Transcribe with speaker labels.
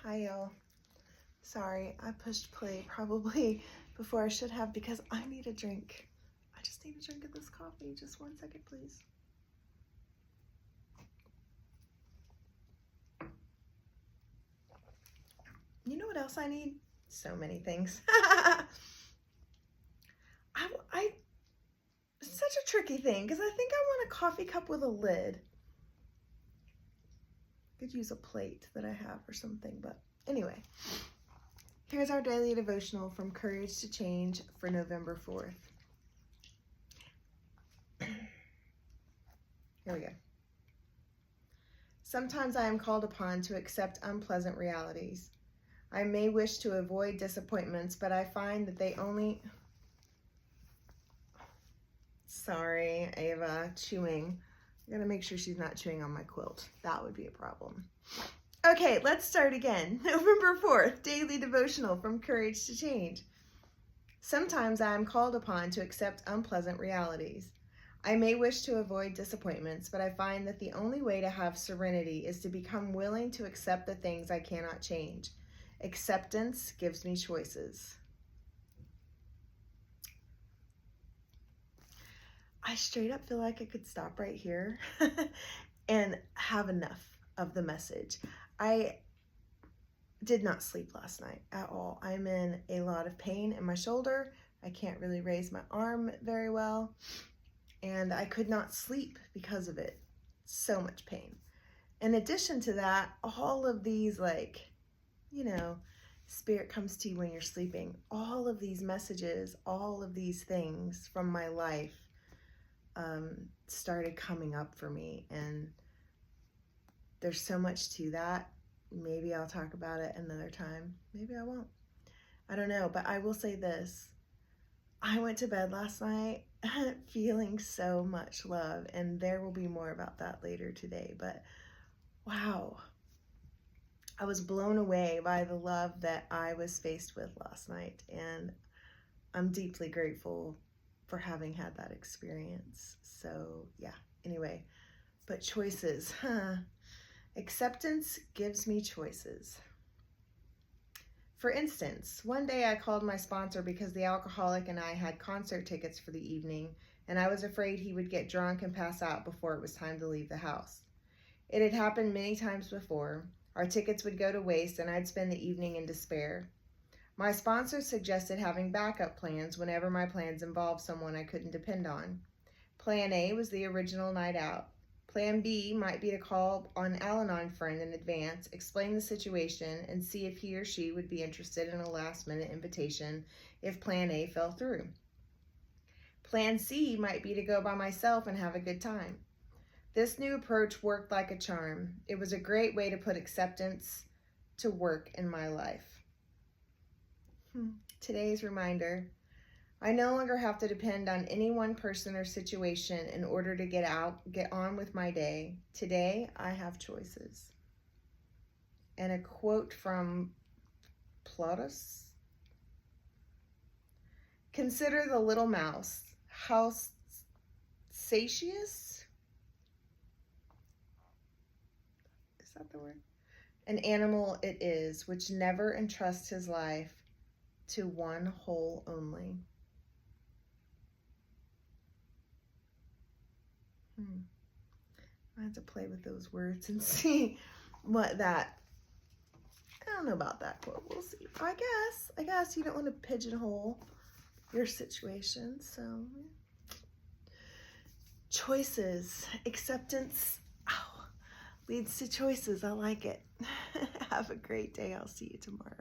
Speaker 1: Hi y'all. Sorry, I pushed play probably before I should have because I need a drink. I just need a drink of this coffee. Just 1 second, please. You know what else I need? So many things. It's such a tricky thing because I think I want a coffee cup with a lid. Could use a plate that I have or something, but anyway. Here's our daily devotional from Courage to Change for November 4th. Here we go. Sometimes I am called upon to accept unpleasant realities. I may wish to avoid disappointments, but I find that they only... Sorry, Ava, chewing. I gotta make sure she's not chewing on my quilt. That would be a problem. Okay, let's start again. November 4th, daily devotional from Courage to Change. Sometimes I am called upon to accept unpleasant realities. I may wish to avoid disappointments, but I find that the only way to have serenity is to become willing to accept the things I cannot change. Acceptance gives me choices. I straight up feel like I could stop right here and have enough of the message. I did not sleep last night at all. I'm in a lot of pain in my shoulder. I can't really raise my arm very well. And I could not sleep because of it. So much pain. In addition to that, all of these spirit comes to you when you're sleeping. All of these messages, all of these things from my life started coming up for me. And there's so much to that. Maybe I'll talk about it another time. Maybe I won't. I don't know, but I will say this. I went to bed last night feeling so much love, and there will be more about that later today, but wow. I was blown away by the love that I was faced with last night, and I'm deeply grateful for having had that experience. So yeah, anyway, but choices, Acceptance gives me choices. For instance, one day I called my sponsor because the alcoholic and I had concert tickets for the evening, and I was afraid he would get drunk and pass out before it was time to leave the house. It had happened many times before. Our tickets would go to waste and I'd spend the evening in despair. My sponsor suggested having backup plans whenever my plans involved someone I couldn't depend on. Plan A was the original night out. Plan B might be to call an Al-Anon friend in advance, explain the situation, and see if he or she would be interested in a last-minute invitation if Plan A fell through. Plan C might be to go by myself and have a good time. This new approach worked like a charm. It was a great way to put acceptance to work in my life. Today's reminder. I no longer have to depend on any one person or situation in order to get on with my day. Today, I have choices. And a quote from Plautus. Consider the little mouse, how satious? Is that the word? An animal it is, which never entrusts his life to one hole only. I have to play with those words and see what that, I don't know about that quote. We'll see. I guess you don't want to pigeonhole your situation. So choices, acceptance leads to choices. I like it. Have a great day. I'll see you tomorrow.